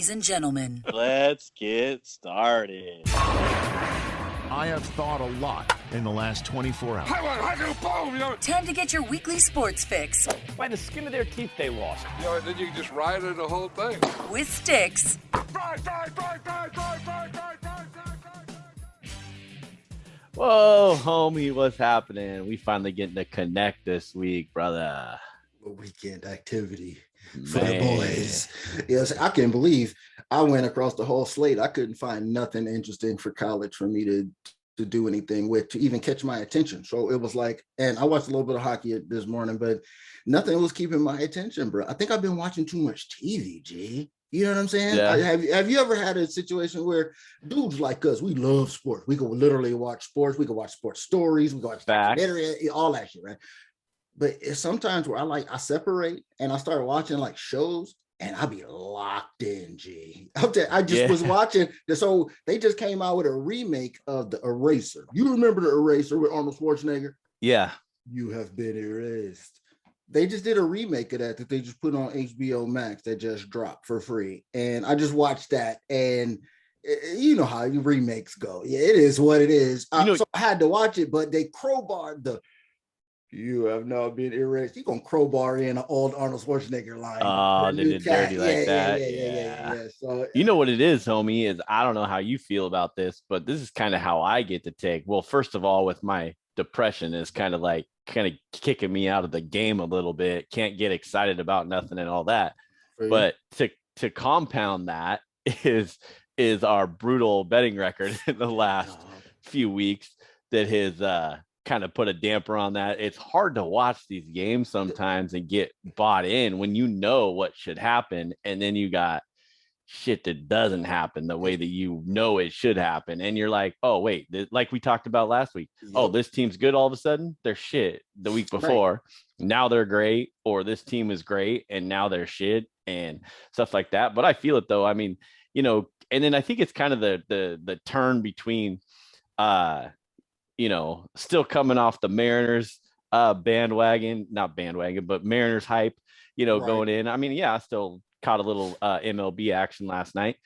Ladies and gentlemen, let's get started. I have thought a lot in the last 24 hours. Time to get your weekly sports fix. By the skin of their teeth, they lost. Then you can just ride it the whole thing. With Stix. Whoa, homie, what's happening? We finally getting to connect this week, brother. Weekend activity for the boys. Yes, I can't believe I went across the whole slate. I couldn't find nothing interesting for college for me to do anything with, to even catch my attention. So it was like, and I watched a little bit of hockey this morning, but nothing was keeping my attention, bro. I think I've been watching too much TV, G. You know what I'm saying? Yeah. Have you ever had a situation where dudes like us, we love sports. We could literally watch sports. We could watch sports stories. We could watch documentary, all that shit, right? But it's sometimes where I separate and I start watching like shows and I'll be locked in, G. I just was watching. So they just came out with a remake of The Eraser. You remember The Eraser with Arnold Schwarzenegger? Yeah. You have been erased. They just did a remake of that they just put on HBO Max that just dropped for free. And I just watched that, and you know how remakes go. Yeah, it is what it is. So I had to watch it, but they crowbarred the "you have now been erased." You're gonna crowbar in an old Arnold Schwarzenegger line. Oh, they did dirty like that. Yeah. So you know what it is, homie, is I don't know how you feel about this, but this is kind of how I get to take. Well, first of all, with my depression is kind of kicking me out of the game a little bit. Can't get excited about nothing and all that. But to compound that is our brutal betting record in the last few weeks that has kind of put a damper on that. It's hard to watch these games sometimes and get bought in when you know what should happen, and then you got shit that doesn't happen the way that you know it should happen, and you're like, oh wait, like we talked about last week. Oh, this team's good, all of a sudden they're shit the week before. Now they're great, or this team is great and now they're shit and stuff like that. But I feel it though. I mean, and then I think it's kind of the turn between still coming off the Mariners not bandwagon, but Mariners hype, going in. I mean, I still caught a little MLB action last night.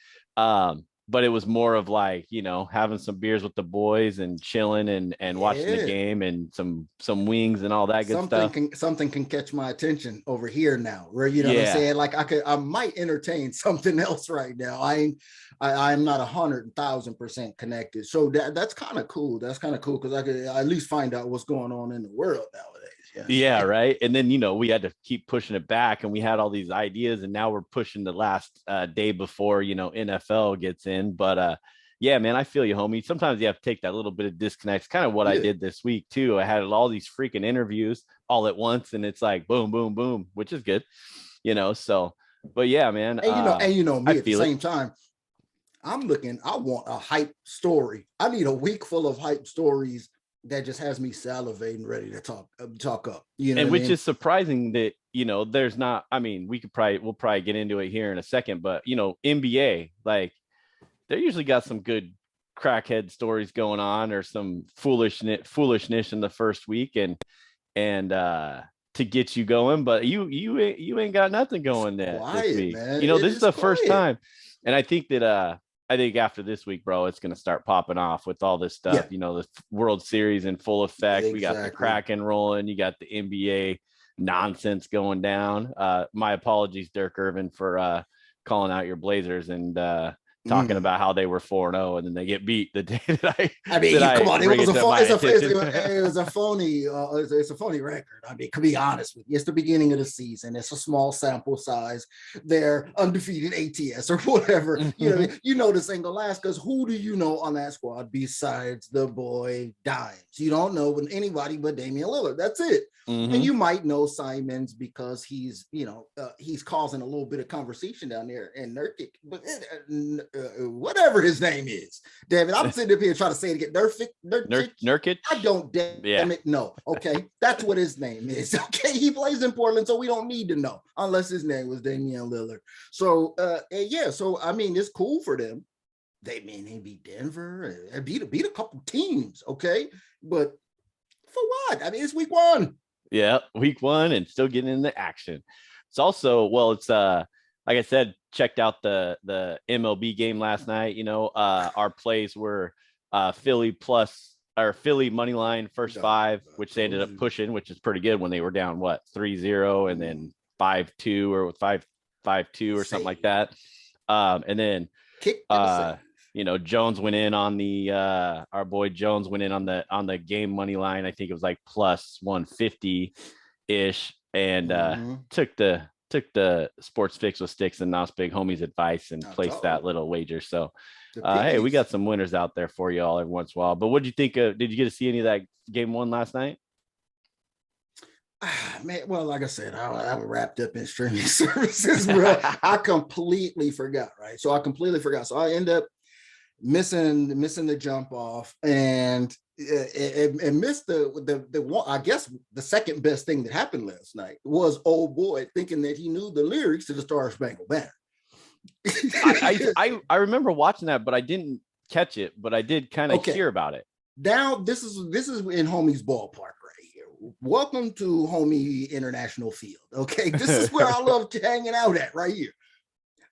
But it was more of like, having some beers with the boys and chilling and watching the game and some wings and all that good stuff. Something can catch my attention over here now, where, what I'm saying? Like I might entertain something else right now. I'm not 100,000% connected. So that's kind of cool. That's kind of cool because I could at least find out what's going on in the world nowadays. Yeah, right. And then, we had to keep pushing it back, and we had all these ideas, and now we're pushing the last day before, NFL gets in. But yeah, man, I feel you, homie. Sometimes you have to take that little bit of disconnect. It's kind of what I did this week too. I had all these freaking interviews all at once, and it's like boom, boom, boom, which is good, so, but yeah, man. And me at the same time, I want a hype story. I need a week full of hype stories that just has me salivating, ready to talk up, and which is surprising that, there's not, I mean, we'll probably get into it here in a second, but NBA, like, they usually got some good crackhead stories going on, or some foolishness in the first week and to get you going, but you ain't got nothing going there this week. Man. This is the first time, and I think that I think after this week, bro, it's going to start popping off with all this stuff. The World Series in full effect. Exactly. We got the Kraken rolling. You got the NBA nonsense going down. My apologies, Dirk Irvin, for calling out your Blazers and talking about how they were 4-0 and then they get beat the day that come on, it was a phony. It's a phony record. I mean, to be honest with you, it's the beginning of the season. It's a small sample size. They're undefeated ATS or whatever. This ain't gonna last, because who do you know on that squad besides the boy Dimes? You don't know anybody but Damian Lillard. That's it. And you might know Simons because he's causing a little bit of conversation down there in Nurkic, but whatever his name is, damn it, I'm sitting up here trying to say it again. Nurkic. I don't damn it know. Okay, that's what his name is. Okay, he plays in Portland, so we don't need to know unless his name was Damian Lillard. So so I mean, it's cool for them. They beat Denver, beat a couple teams, okay, but for what? I mean, it's week one. Yeah, week one and still getting into action. It's also, it's like I said, checked out the MLB game last night. You know, our plays were Philly money line first 5, which they ended up pushing, which is pretty good when they were down 3-0 and then 5-2 or 5-2 or something like that. And then you know, Jones went in on the our boy Jones went in on the game money line. I think it was like plus 150 ish, and took the sports fix with Stix and Nos Big Homie's advice and placed that little wager. So hey, we got some winners out there for you all every once in a while. But what did you think of, did you get to see any of that game 1 last night? Man, well, like I said, I was wrapped up in streaming services, bro. I completely forgot, right? So I completely forgot. So I end up missing the jump off and missed the one. I guess the second best thing that happened last night was old boy thinking that he knew the lyrics to the Star Spangled Banner. I remember watching that, but I didn't catch it, but I did kind of hear about it. Now this is in homie's ballpark right here. Welcome to homie International Field. Okay, this is where I love hanging out at right here.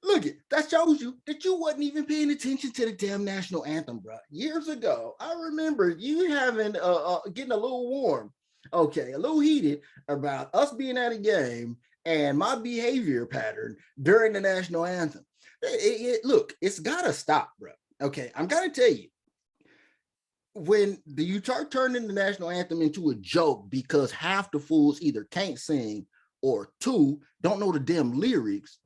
Look, that shows you that you wasn't even paying attention to the damn national anthem, bro. Years ago, I remember you having getting a little warm, a little heated about us being at a game and my behavior pattern during the national anthem. Look, it's gotta stop, bro. Okay, I'm gonna tell you, when you start turning the national anthem into a joke because half the fools either can't sing or 2 don't know the damn lyrics,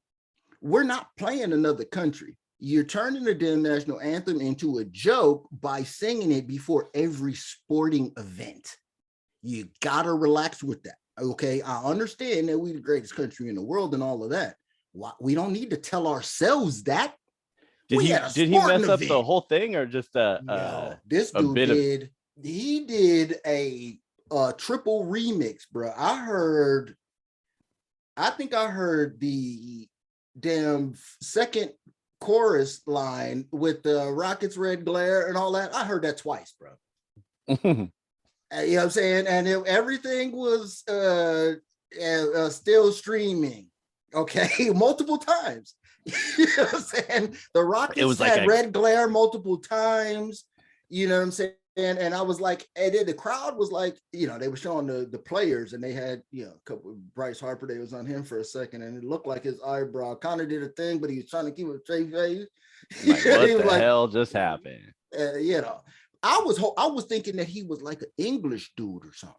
we're not playing another country. You're turning the damn national anthem into a joke by singing it before every sporting event. You gotta relax with that. Okay, I understand that we're the greatest country in the world and all of that. We don't need to tell ourselves that. Did he mess up the whole thing or just this dude did? He did a triple remix, bro. I think I heard the damn second chorus line with the Rockets red glare and all that. I heard that twice, bro. You know what I'm saying? And everything was still streaming, multiple times. You know what I'm saying? The Rockets had red glare multiple times, you know what I'm saying? And I was like, and then the crowd was like, you know, they were showing the players and they had, you know, a couple of Bryce Harper, they was on him for a second and it looked like his eyebrow kind of did a thing, but he was trying to keep a straight face. Like, what the hell just happened? You know, I was thinking that he was like an English dude or something.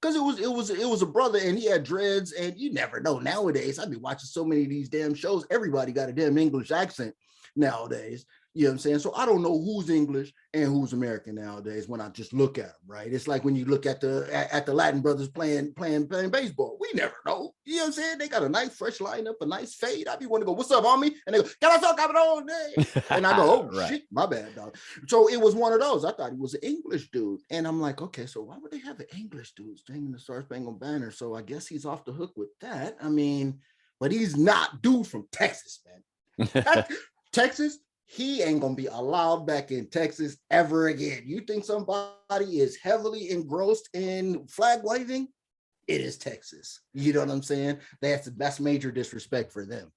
Because it was a brother and he had dreads, and you never know nowadays. I've been watching so many of these damn shows. Everybody got a damn English accent nowadays. You know what I'm saying? So I don't know who's English and who's American nowadays when I just look at them, right? It's like when you look at the Latin brothers playing baseball. We never know. You know what I'm saying? They got a nice fresh lineup, a nice fade. I be want to go, "What's up, homie?" And they go, "Can I talk about it all day?" And I go, "Oh, shit, my bad, dog." So it was one of those. I thought he was an English dude. And I'm like, okay, so why would they have an English dude singing the Star Spangled Banner? So I guess he's off the hook with that. I mean, but he's not dude from Texas, man. Texas, he ain't gonna be allowed back in Texas ever again. You think somebody is heavily engrossed in flag waving? It is Texas. You know what I'm saying? That's major disrespect for them.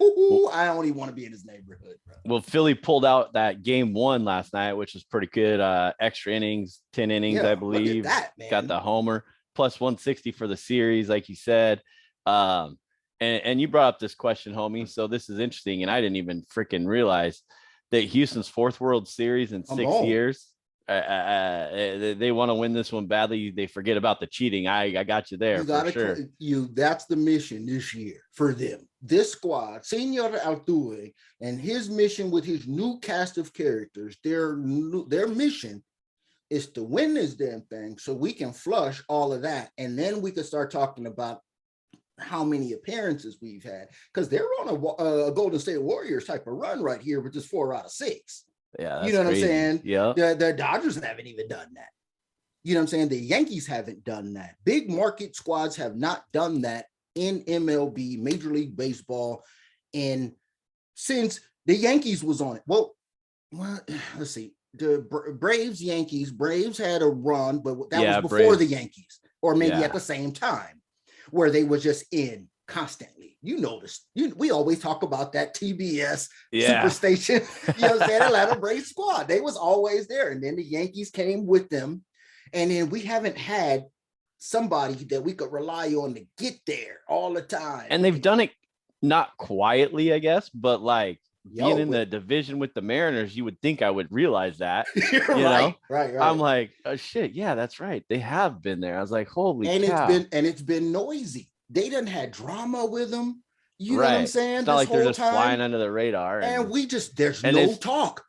Ooh, I don't even want to be in his neighborhood, bro. Well, Philly pulled out that game 1 last night, which was pretty good. Extra innings, 10 innings, I believe. That, got the homer, plus 160 for the series, like you said. And you brought up this question, homie. So this is interesting, and I didn't even freaking realize that Houston's 4th World Series in 6 years. They want to win this one badly. They forget about the cheating. I got you there for sure. That's the mission this year for them. This squad, Senor Altuve, and his mission with his new cast of characters. Their mission is to win this damn thing, so we can flush all of that, and then we can start talking about how many appearances we've had, because they're on a Golden State Warriors type of run right here with just 4 out of 6. Yeah, that's you know crazy. What I'm saying? Yeah, the Dodgers haven't even done that. You know what I'm saying? The Yankees haven't done that. Big market squads have not done that in MLB, Major League Baseball, and since the Yankees was on it. Well, let's see. The Braves had a run, but that was before the Yankees, or maybe at the same time, where they were just in constantly. You notice, we always talk about that TBS Yeah. Superstation, you know what I'm saying, Atlanta Braves squad. They was always there. And then the Yankees came with them. And then we haven't had somebody that we could rely on to get there all the time. And they've done it not quietly, I guess, but like being in the division with the Mariners, you would think I would realize that. You know? Right. I'm like, oh shit, yeah, that's right. They have been there. I was like, holy cow. It's been noisy. They done had drama with them. You know what I'm saying? It's not like they're just flying under the radar. And there's no talk.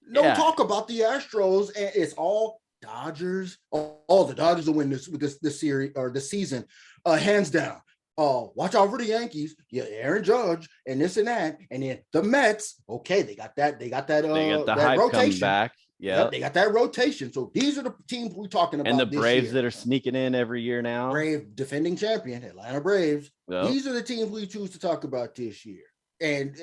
No talk about the Astros. And it's all Dodgers. All the Dodgers will win this series or the season. Hands down. Watch out for the Yankees. Yeah, Aaron Judge and this and that. And then the Mets. Okay, they got that hype rotation coming back. Yeah, they got that rotation. So these are the teams we're talking about. And the Braves year. that are sneaking in every year now. Brave defending champion, Atlanta Braves. Yep. These are the teams we choose to talk about this year. And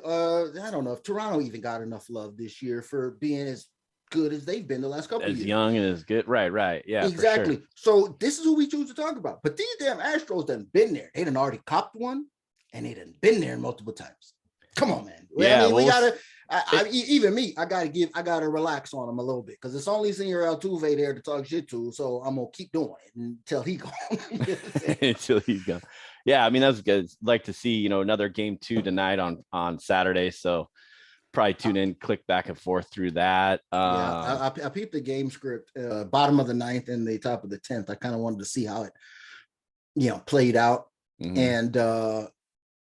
I don't know if Toronto even got enough love this year for being as good as they've been the last couple of years. As young and as good. Right. Yeah, exactly. For sure. So this is who we choose to talk about. But these damn Astros done been there. They done already copped one, and they done been there multiple times. Come on, man. Yeah, I mean, we gotta. Even me, I gotta relax on him a little bit because it's only Senior Altuve there to talk shit to. So I'm gonna keep doing it until he goes. Until he's gone. Yeah, I mean that's good. Like to see another game 2 tonight on Saturday. So probably tune in, click back and forth through that. I peeped the game script, bottom of the 9th and the top of the 10th. I kind of wanted to see how it played out, and.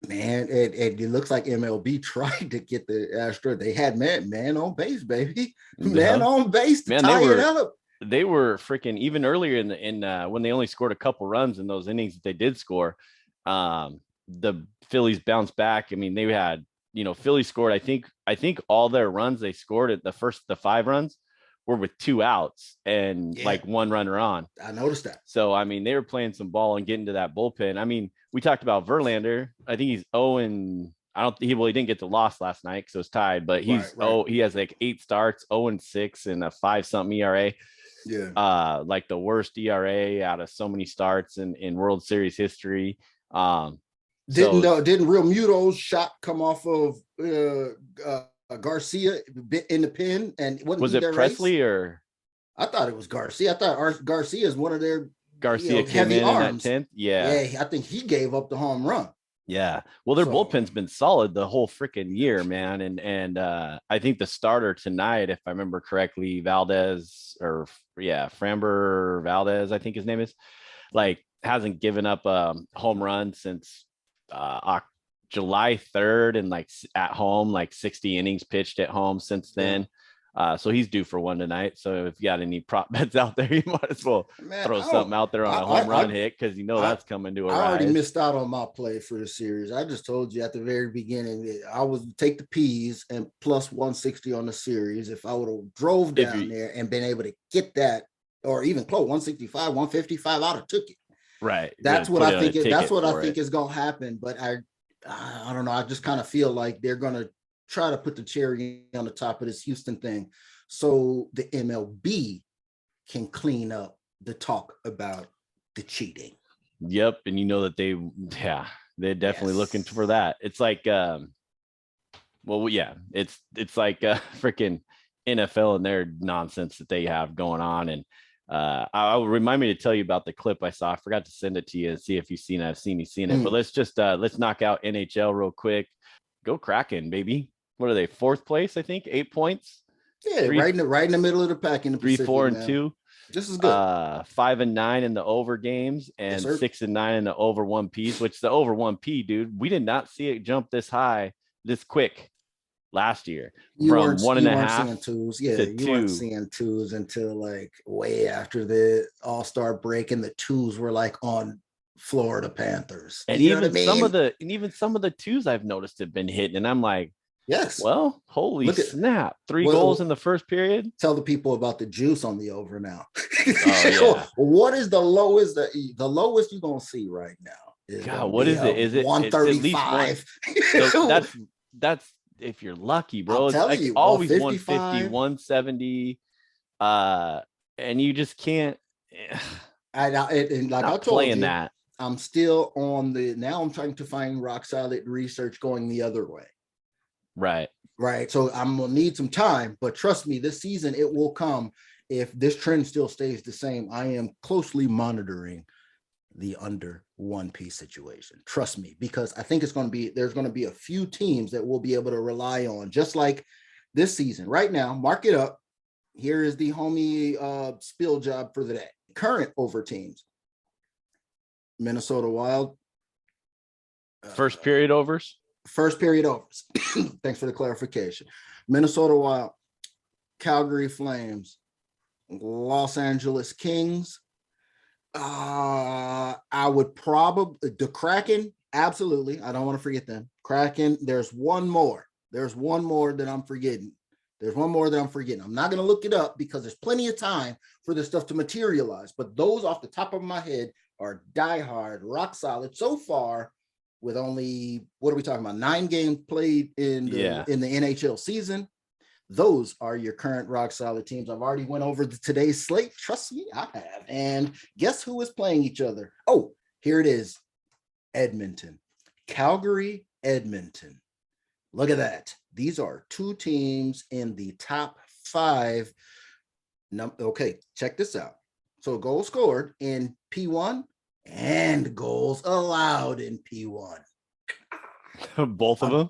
Man, it looks like MLB tried to get the Astros. They had man on base, baby. Man on base to tie it up. They were freaking even earlier in when they only scored a couple runs in those innings that they did score. The Phillies bounced back. I mean, they had Philly scored. I think all their runs they scored at the 5 runs were with 2 outs and like 1 runner on. I noticed that. So I mean, they were playing some ball and getting to that bullpen. I mean, we talked about Verlander. I think he's 0 and he didn't get the loss last night because it was tied, but he's he has like 8 starts, 0-6 and a 5-something ERA. Yeah. Like the worst ERA out of so many starts in World Series history. Didn't Real Muto's shot come off of Garcia in the pin? And was it Presley race? Or I thought it was Garcia. I thought Garcia is one of their Garcia came in that 10th. Yeah, I think he gave up the home run. Yeah, well, their bullpen's been solid the whole freaking year, man. And I think the starter tonight, if I remember correctly, Framber Valdez, I think his name is, like, hasn't given up a home run since July 3rd, and like at home, like 60 innings pitched at home since then. So he's due for one tonight. So if you got any prop bets out there, you might as well throw something out there on a home run hit, because that's coming to a rise. I already missed out on my play for the series. I just told you at the very beginning that I would take the P's and plus 160 on the series. If I would have drove down there and been able to get that, or even close 165, 155, I'd have took it. Right. That's what I think. That's what I think is going to happen. But I don't know. I just kind of feel like they're going to try to put the cherry on the top of this Houston thing so the MLB can clean up the talk about the cheating. Yep. And they're definitely looking for that. It's like, it's like freaking NFL and their nonsense that they have going on. And I will remind me to tell you about the clip I saw. I forgot to send it to you and see if you've seen it. I've seen you seen it, but let's knock out NHL real quick. Go Kraken, baby. What are they? 4th place, I think. 8 points. Yeah, right in the middle of the pack in the 3, Pacific, 4, and man. 2. This is good. 5-9 in the over games, and 6-9 in the over 1Ps. Which the over 1P, dude, we did not see it jump this high, this quick last year. You from 1.5 seeing twos. Yeah, you weren't seeing twos until like way after the All-Star break, and the twos were like on Florida Panthers. And even some of the twos I've noticed have been hitting, and I'm like, yes. Well, holy snap. 3 goals in the first period. Tell the people about the juice on the over now. Oh, yeah. What is the lowest you're going to see right now? God, what is it? Is it 135? So that's if you're lucky, bro. It's like you, always 150, 170. And you just can't. I told you that. I'm still on now I'm trying to find rock solid research going the other way. Right. So I'm going to need some time, but trust me, this season it will come if this trend still stays the same. I am closely monitoring the under 1P situation. Trust me, because I think there's going to be a few teams that we'll be able to rely on, just like this season. Right now, mark it up. Here is the homie spill job for the day. Current over teams. Minnesota Wild. First period overs. Thanks for the clarification. Minnesota Wild, Calgary Flames, Los Angeles Kings. I would probably the Kraken. Absolutely. I don't want to forget them. Kraken. There's one more that I'm forgetting. I'm not going to look it up because there's plenty of time for this stuff to materialize. But those off the top of my head are diehard, rock solid so far, with only, what are we talking about? 9 games played in the NHL season. Those are your current rock solid teams. I've already went over today's slate. Trust me, I have. And guess who is playing each other? Oh, here it is. Edmonton. Calgary, Edmonton. Look at that. These are 2 teams in the top 5. Okay, check this out. So goals scored in P1 and goals allowed in P1. Both of them?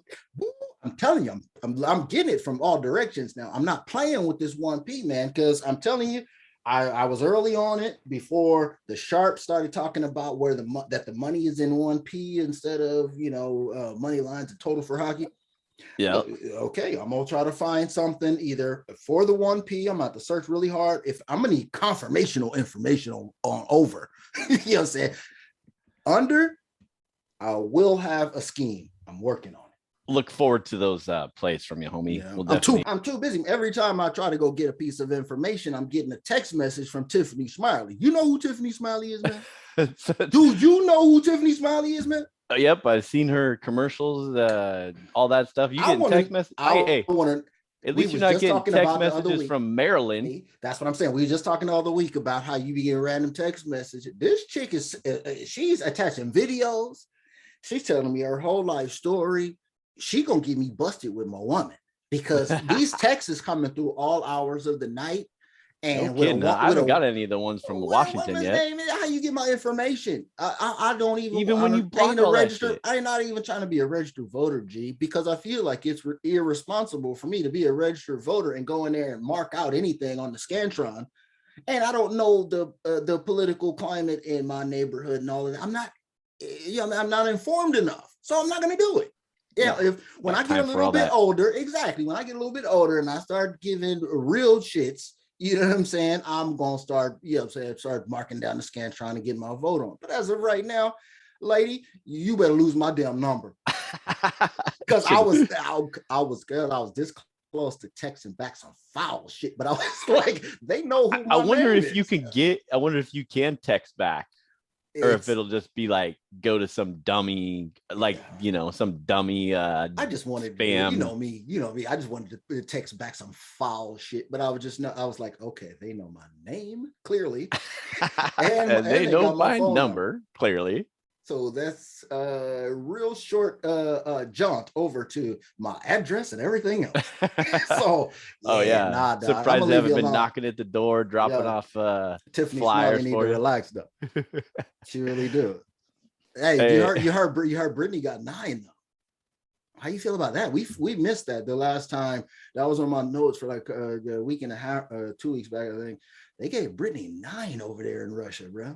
I'm telling you, I'm getting it from all directions now. I'm not playing with this 1P, man, because I'm telling you, I was early on it before the Sharps started talking about where that the money is in 1P instead of money lines and total for hockey. Yeah. Okay, I'm gonna try to find something either for the 1P. I'm gonna have to search really hard. If I'm gonna need confirmational information on over, you know what I'm saying? Under, I will have a scheme. I'm working on it. Look forward to those plays from you, homie. Yeah. I'm too busy. Every time I try to go get a piece of information, I'm getting a text message from Tiffany Smiley. You know who Tiffany Smiley is, man? Do you know who Tiffany Smiley is, man? Yep, I've seen her commercials, all that stuff. You getting text messages? At least you're not getting text messages from Maryland. That's what I'm saying. We were just talking all the week about how you be getting random text messages. This chick she's attaching videos. She's telling me her whole life story. She gonna get me busted with my woman because these texts is coming through all hours of the night. And I haven't got any of the ones from Washington yet. How you get my information? I don't even when you block all that shit. I'm not even trying to be a registered voter, G, because I feel like it's irresponsible for me to be a registered voter and go in there and mark out anything on the Scantron. And I don't know the political climate in my neighborhood and all of that. I'm not informed enough, so I'm not going to do it. Yeah, when I get a little bit older, exactly. When I get a little bit older and I start giving real shits. You know what I'm saying? I'm going to start, start marking down the Scantron and get my vote on. But as of right now, lady, you better lose my damn number. Because I was this close to texting back some foul shit, but I was like, they know who my I wonder if is. I wonder if you can text back. Or if it'll just be like go to some dummy, some dummy. I just wanted spam. You know me. I just wanted to text back some foul shit, but I was like, okay, they know my name clearly, and they know my number clearly. So that's a real short jaunt over to my address and everything else. So, surprised they haven't been knocking at the door, dropping off Tiffany flyers need for to you. Relax though. She really do. Hey, you heard Brittany got 9 though. How you feel about that? We missed that the last time. That was on my notes for like a week and a half, 2 weeks back. I think they gave Brittany 9 over there in Russia, bro.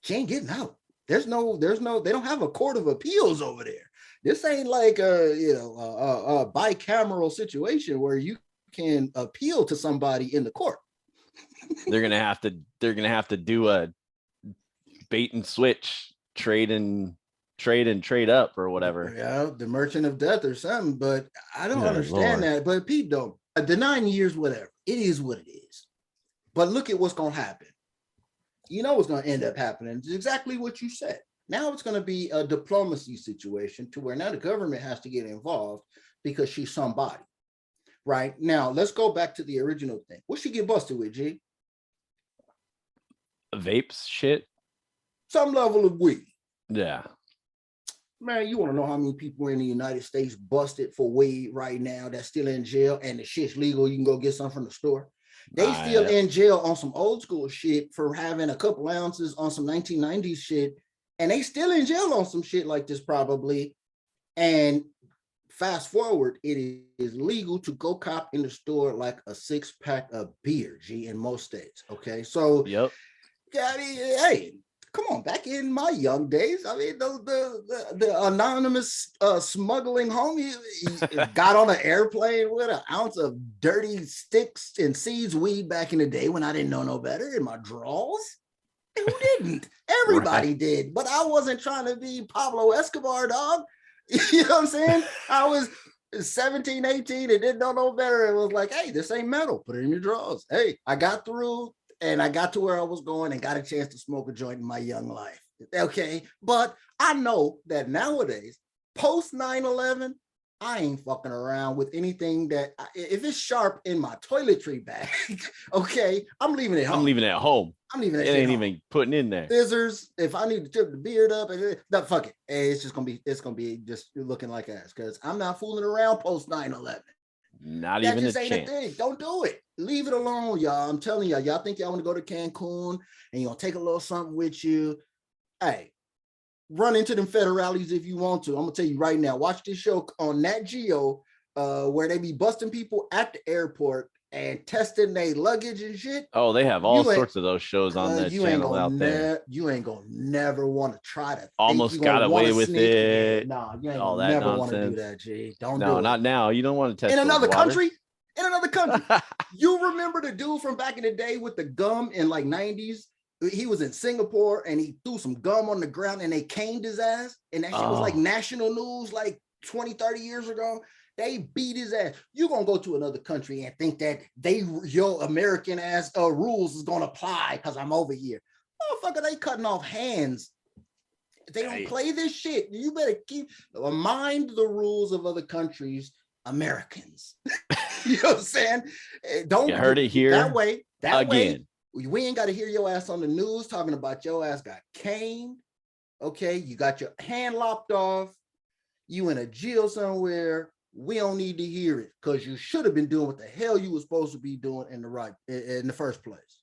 She ain't getting out. There's no, they don't have a court of appeals over there. This ain't like a bicameral situation where you can appeal to somebody in the court. They're gonna have to do a bait and switch, trade and trade up or whatever. Yeah, the merchant of death or something. But I don't understand that. But Pete, though, the 9 years, whatever, it is what it is. But look at what's gonna happen. You know what's going to end up happening. It's exactly what you said. Now it's going to be a diplomacy situation to where now the government has to get involved because she's somebody. Right? Now, let's go back to the original thing. What she get busted with, G? Vapes shit? Some level of weed. Yeah. Man, you want to know how many people in the United States busted for weed right now that's still in jail, and the shit's legal? You can go get some from the store. They still in jail on some old school shit for having a couple ounces on some 1990s shit, and they still in jail on some shit like this probably. And fast forward, it is legal to go cop in the store like a 6-pack of beer, G, in most states. Okay, so yep. Yeah, I mean, hey, come on, back in my young days, I mean, the anonymous smuggling homie got on an airplane with an ounce of dirty sticks and seeds weed back in the day when I didn't know no better in my drawers. Who didn't? Everybody did, but I wasn't trying to be Pablo Escobar, dog. You know what I'm saying? I was 17, 18 and didn't know no better. It was like, hey, this ain't metal. Put it in your drawers. Hey, I got through. And I got to where I was going and got a chance to smoke a joint in my young life. Okay. But I know that nowadays, post 9/11, I ain't fucking around with anything that, if it's sharp in my toiletry bag, okay, I'm leaving it home. I'm leaving it at home. I'm leaving it ain't home. Even putting in there. Scissors, if I need to tip the beard up, no, fuck it. Hey, it's going to be just looking like ass because I'm not fooling around post 9/11. Not that even just a ain't chance. A thing. Don't do it. Leave it alone, y'all. I'm telling y'all. Y'all think y'all want to go to Cancun and you're gonna take a little something with you. Hey, run into them federales if you want to. I'm gonna tell you right now. Watch this show on Nat Geo, where they be busting people at the airport and testing their luggage and shit. Oh, they have all sorts of those shows on that channel out there. You ain't gonna never want to try to. Almost got away with it. Nah, you ain't all gonna that never want to do nonsense. that, G. Don't do it. No, not now. You don't want to test in another water. country. In another country. You remember the dude from back in the day with the gum in like 90s? He was in Singapore and he threw some gum on the ground and they caned his ass. And that shit was like national news like 20, 30 years ago. They beat his ass. You're going to go to another country and think that your American ass rules is going to apply because I'm over here. Motherfucker, they cutting off hands. They don't play this shit. You better mind the rules of other countries, Americans. You know what I'm saying? Don't you heard it here. That way, again. We ain't got to hear your ass on the news talking about your ass got caned. Okay, you got your hand lopped off. You in a jail somewhere. We don't need to hear it because you should have been doing what the hell you were supposed to be doing in the first place.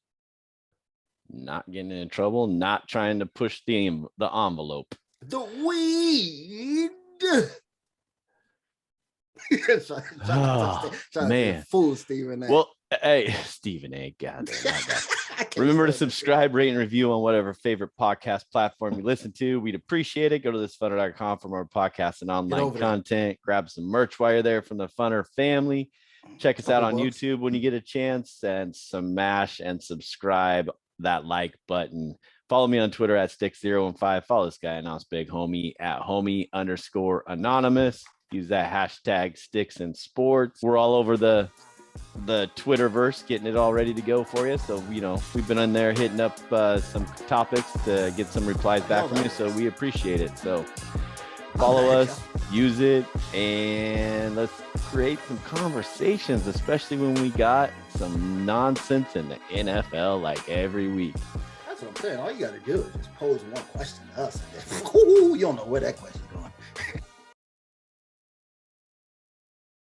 Not getting in trouble, not trying to push the envelope. The weed. Man, fool Stephen A. Well, hey, Stephen A. God, remember to subscribe, rate, and review on whatever favorite podcast platform you listen to. We'd appreciate it. Go to thisfunner.com for more podcasts and online content. Grab some merch while you're there from the Funner family. Check us out on YouTube when you get a chance, and smash and subscribe that like button. Follow me on Twitter at Stix015. Follow this guy, Anonymous Big Homie, at homie_anonymous. Use that hashtag Stix in Sports. We're all over the Twitterverse, getting it all ready to go for you. So, we've been on there hitting up some topics to get some replies back from you. So we appreciate it. So follow us, use it, and let's create some conversations, especially when we got some nonsense in the NFL like every week. That's what I'm saying. All you got to do is just pose one question to us. You don't know where that question